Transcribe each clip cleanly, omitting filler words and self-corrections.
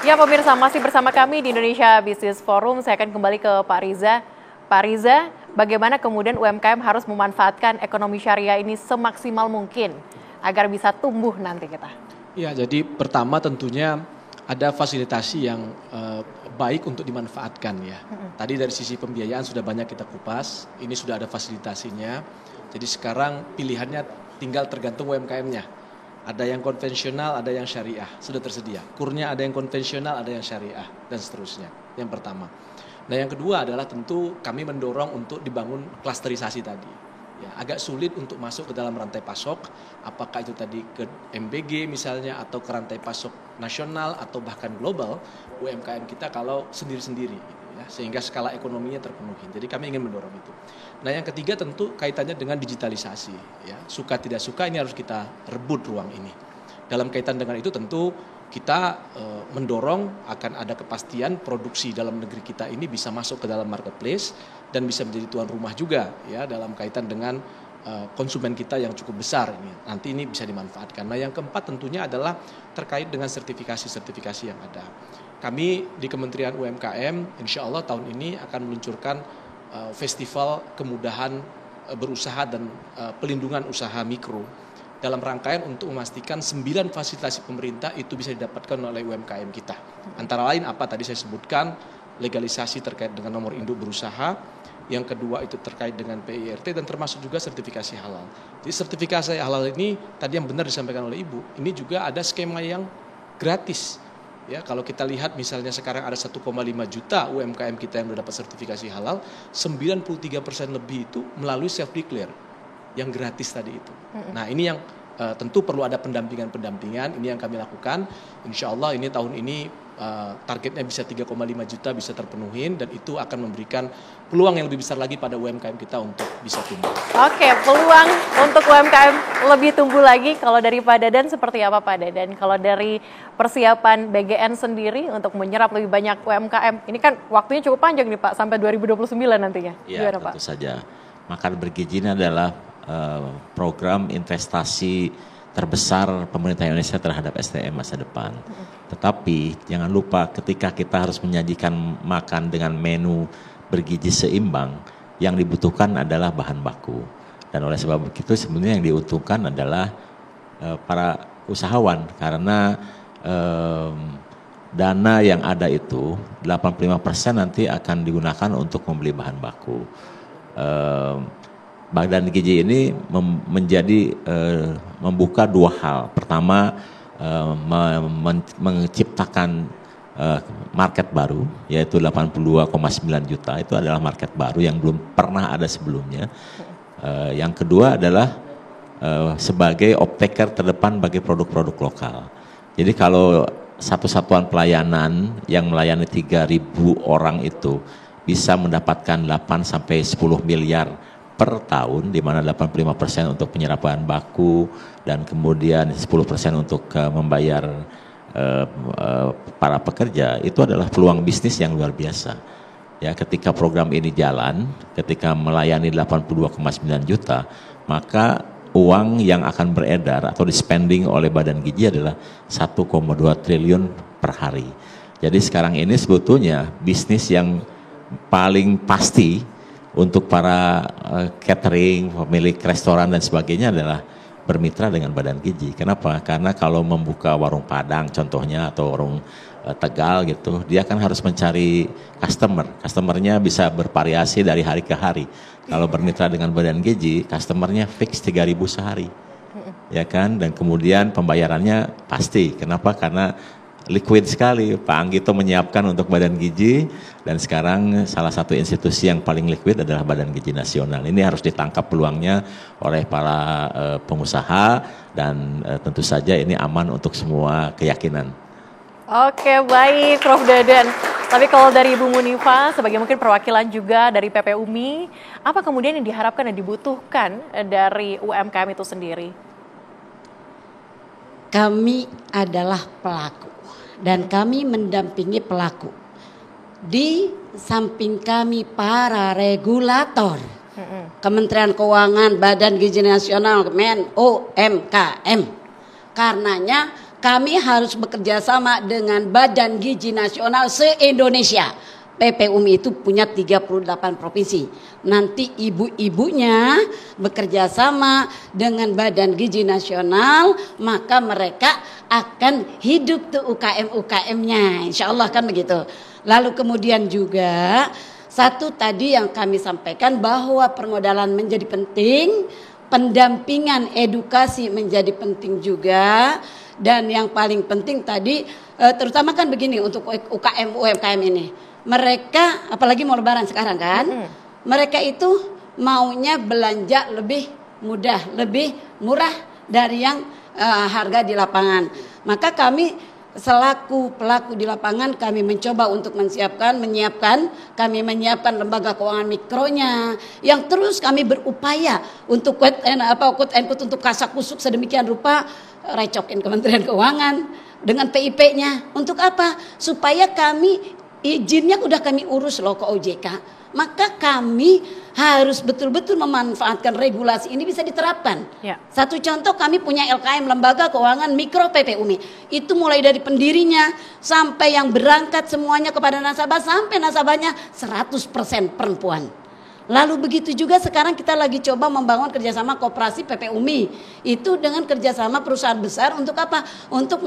Ya pemirsa, masih bersama kami di Indonesia Business Forum. Saya akan kembali ke Pak Riza. Pak Riza, bagaimana kemudian UMKM harus memanfaatkan ekonomi syariah ini semaksimal mungkin agar bisa tumbuh nanti kita? Ya, jadi pertama tentunya ada fasilitasi yang baik untuk dimanfaatkan ya. Tadi dari sisi pembiayaan sudah banyak kita kupas, ini sudah ada fasilitasinya. Jadi sekarang pilihannya tinggal tergantung UMKM-nya. Ada yang konvensional, ada yang syariah, sudah tersedia. Kurnya ada yang konvensional, ada yang syariah, dan seterusnya. Yang pertama. Nah yang kedua adalah tentu kami mendorong untuk dibangun klasterisasi tadi. Ya, agak sulit untuk masuk ke dalam rantai pasok, apakah itu tadi ke MBG misalnya, atau ke rantai pasok nasional, atau bahkan global, UMKM kita kalau sendiri-sendiri. Ya, sehingga skala ekonominya terpenuhi. Jadi kami ingin mendorong itu. Nah yang ketiga tentu kaitannya dengan digitalisasi. Ya, suka tidak suka ini harus kita rebut ruang ini. Dalam kaitan dengan itu tentu kita mendorong akan ada kepastian produksi dalam negeri kita ini bisa masuk ke dalam marketplace dan bisa menjadi tuan rumah juga ya dalam kaitan dengan konsumen kita yang cukup besar ini. Nanti ini bisa dimanfaatkan. Nah yang keempat tentunya adalah terkait dengan sertifikasi-sertifikasi yang ada. Kami di Kementerian UMKM insya Allah tahun ini akan meluncurkan festival kemudahan berusaha dan pelindungan usaha mikro dalam rangkaian untuk memastikan 9 fasilitasi pemerintah itu bisa didapatkan oleh UMKM kita. Antara lain apa tadi saya sebutkan, legalisasi terkait dengan nomor induk berusaha, yang kedua itu terkait dengan PIRT dan termasuk juga sertifikasi halal. Jadi sertifikasi halal ini tadi yang benar disampaikan oleh Ibu, ini juga ada skema yang gratis. Ya, kalau kita lihat misalnya sekarang ada 1,5 juta UMKM kita yang sudah dapat sertifikasi halal, 93% lebih itu melalui self declare yang gratis tadi itu. Nah ini yang tentu perlu ada pendampingan, ini yang kami lakukan. Insya Allah ini tahun ini targetnya bisa 3,5 juta bisa terpenuhi dan itu akan memberikan peluang yang lebih besar lagi pada UMKM kita untuk bisa tumbuh. Oke, peluang untuk UMKM lebih tumbuh lagi. Kalau dari Pak Dadan seperti apa Pak Dadan? Kalau dari persiapan BGN sendiri untuk menyerap lebih banyak UMKM, ini kan waktunya cukup panjang nih Pak, sampai 2029 nantinya. Ya, gimana, tentu saja. Makan bergizi ini adalah program investasi terbesar pemerintah Indonesia terhadap SDM masa depan. Tetapi jangan lupa ketika kita harus menyajikan makan dengan menu bergizi seimbang, yang dibutuhkan adalah bahan baku. Dan oleh sebab itu sebenarnya yang diuntungkan adalah para usahawan karena dana yang ada itu 85% nanti akan digunakan untuk membeli bahan baku. Badan Gizi ini membuka dua hal. Pertama, menciptakan market baru, yaitu 82,9 juta. Itu adalah market baru yang belum pernah ada sebelumnya. Yang kedua adalah sebagai off-taker terdepan bagi produk-produk lokal. Jadi kalau satu satuan pelayanan yang melayani 3.000 orang itu bisa mendapatkan 8 sampai 10 miliar per tahun, di mana 85% untuk penyerapan baku dan kemudian 10% untuk membayar para pekerja, itu adalah peluang bisnis yang luar biasa. Ya, ketika program ini jalan, ketika melayani 82,9 juta, maka uang yang akan beredar atau di-spending oleh Badan Gizi adalah 1,2 triliun per hari. Jadi sekarang ini sebetulnya bisnis yang paling pasti untuk para catering, pemilik restoran dan sebagainya adalah bermitra dengan Badan Gizi. Kenapa? Karena kalau membuka warung Padang contohnya atau warung Tegal gitu, dia kan harus mencari customer. Customernya bisa bervariasi dari hari ke hari. Kalau bermitra dengan Badan Gizi, customernya fix 3.000 sehari. Ya kan? Dan kemudian pembayarannya pasti. Kenapa? Karena liquid sekali. Pak Anggito menyiapkan untuk Badan Gizi dan sekarang salah satu institusi yang paling liquid adalah Badan Gizi Nasional. Ini harus ditangkap peluangnya oleh para pengusaha dan tentu saja ini aman untuk semua keyakinan. Oke, baik Prof. Dadan. Tapi kalau dari Ibu Munifa sebagai mungkin perwakilan juga dari PPUMI, apa kemudian yang diharapkan dan dibutuhkan dari UMKM itu sendiri? Kami adalah pelaku dan kami mendampingi pelaku. Di samping kami para regulator, Kementerian Keuangan, Badan Gizi Nasional, UMKM. Karenanya kami harus bekerja sama dengan Badan Gizi Nasional se-Indonesia. PPUMI itu punya 38 provinsi. Nanti ibu-ibunya bekerja sama dengan Badan Gizi Nasional, maka mereka akan hidup tuh UKM-UKM-nya. Insya Allah kan begitu. Lalu kemudian juga satu tadi yang kami sampaikan bahwa permodalan menjadi penting, pendampingan edukasi menjadi penting juga, dan yang paling penting tadi terutama kan begini untuk UKM UMKM ini. Mereka apalagi mau lebaran sekarang kan, mereka itu maunya belanja lebih mudah, lebih murah dari yang harga di lapangan. Maka kami selaku pelaku di lapangan kami mencoba untuk menyiapkan lembaga keuangan mikronya yang terus kami berupaya untuk quote and quote untuk kasak kusuk sedemikian rupa, recokin Kementerian Keuangan dengan PIP-nya. Untuk apa? Supaya kami izinnya udah kami urus loh ke OJK. Maka kami harus betul-betul memanfaatkan regulasi ini bisa diterapkan. Ya. Satu contoh, kami punya LKM, Lembaga Keuangan Mikro PPUMI. Itu mulai dari pendirinya sampai yang berangkat semuanya kepada nasabah, sampai nasabahnya 100% perempuan. Lalu begitu juga sekarang kita lagi coba membangun kerjasama koperasi PPUMI. Itu dengan kerjasama perusahaan besar untuk apa? Untuk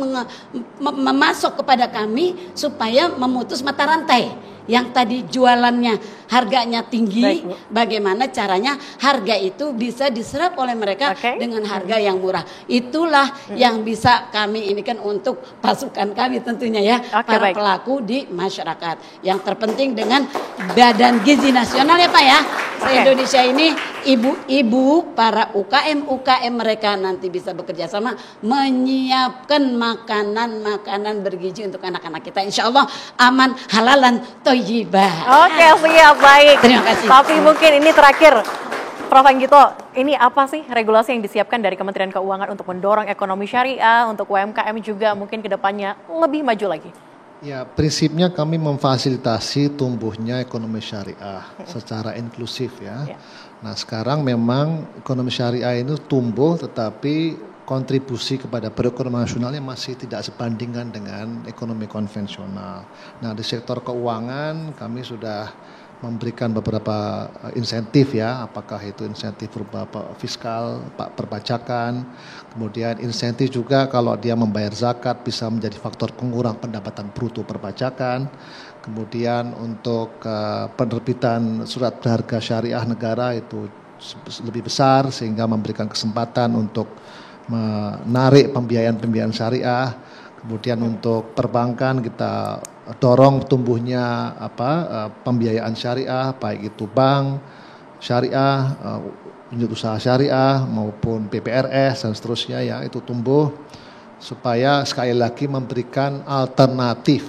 memasok kepada kami supaya memutus mata rantai. Yang tadi jualannya harganya tinggi, bagaimana caranya harga itu bisa diserap oleh mereka dengan harga yang murah. Itulah yang bisa kami ini kan untuk pasukan kami tentunya ya, para pelaku di masyarakat. Yang terpenting dengan Badan Gizi Nasional ya Pak ya. Se-Indonesia ini ibu-ibu para UKM mereka nanti bisa bekerja sama menyiapkan makanan bergizi untuk anak-anak kita. Insya Allah aman, halalan, toyibah. Oke, siap, baik. Terima kasih. Tapi mungkin ini terakhir, Prof. Anggito, ini apa sih regulasi yang disiapkan dari Kementerian Keuangan untuk mendorong ekonomi syariah, untuk UMKM juga mungkin ke depannya lebih maju lagi? Ya, prinsipnya kami memfasilitasi tumbuhnya ekonomi syariah secara inklusif ya. Nah, sekarang memang ekonomi syariah itu tumbuh, tetapi kontribusi kepada perekonomian nasionalnya masih tidak sebandingkan dengan ekonomi konvensional. Nah, di sektor keuangan kami sudah memberikan beberapa insentif ya, apakah itu insentif berupa fiskal, perpajakan, kemudian insentif juga kalau dia membayar zakat bisa menjadi faktor pengurang pendapatan bruto perpajakan, kemudian untuk penerbitan surat berharga syariah negara itu lebih besar sehingga memberikan kesempatan untuk menarik pembiayaan syariah. Kemudian untuk perbankan kita dorong tumbuhnya pembiayaan syariah, baik itu bank syariah, unit usaha syariah maupun PPRS dan seterusnya ya, itu tumbuh supaya sekali lagi memberikan alternatif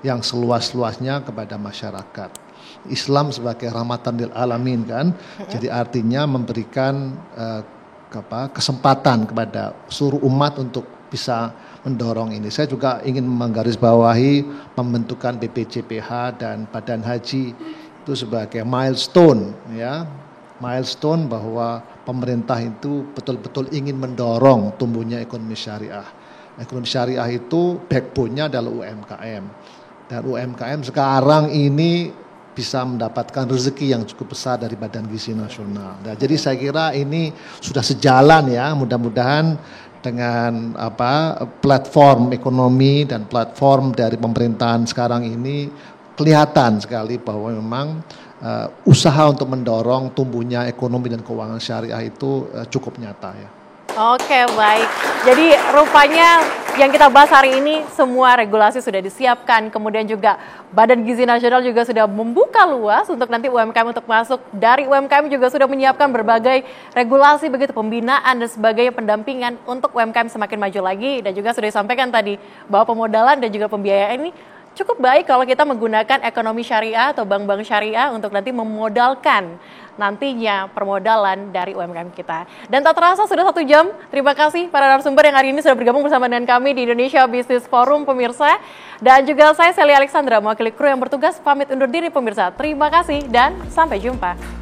yang seluas-luasnya kepada masyarakat. Islam sebagai rahmatan lil alamin kan, jadi artinya memberikan kesempatan kepada seluruh umat untuk bisa mendorong ini. Saya juga ingin menggarisbawahi pembentukan BPJPH dan Badan Haji itu sebagai milestone ya, milestone bahwa pemerintah itu betul-betul ingin mendorong tumbuhnya ekonomi syariah. Ekonomi syariah itu backbone-nya adalah UMKM, dan UMKM sekarang ini bisa mendapatkan rezeki yang cukup besar dari Badan Gizi Nasional. Nah, jadi saya kira ini sudah sejalan ya, mudah-mudahan dengan platform ekonomi dan platform dari pemerintahan sekarang ini kelihatan sekali bahwa memang usaha untuk mendorong tumbuhnya ekonomi dan keuangan syariah itu cukup nyata ya. Oke, baik. Jadi rupanya yang kita bahas hari ini semua regulasi sudah disiapkan, kemudian juga Badan Gizi Nasional juga sudah membuka luas untuk nanti UMKM untuk masuk. Dari UMKM juga sudah menyiapkan berbagai regulasi begitu, pembinaan dan sebagainya, pendampingan untuk UMKM semakin maju lagi. Dan juga sudah disampaikan tadi bahwa pemodalan dan juga pembiayaan ini cukup baik kalau kita menggunakan ekonomi syariah atau bank-bank syariah untuk nanti memodalkan nantinya permodalan dari UMKM kita. Dan tak terasa sudah 1 jam. Terima kasih para narasumber yang hari ini sudah bergabung bersama dengan kami di Indonesia Business Forum pemirsa. Dan juga saya Sally Alexandra, mewakili kru yang bertugas pamit undur diri pemirsa. Terima kasih dan sampai jumpa.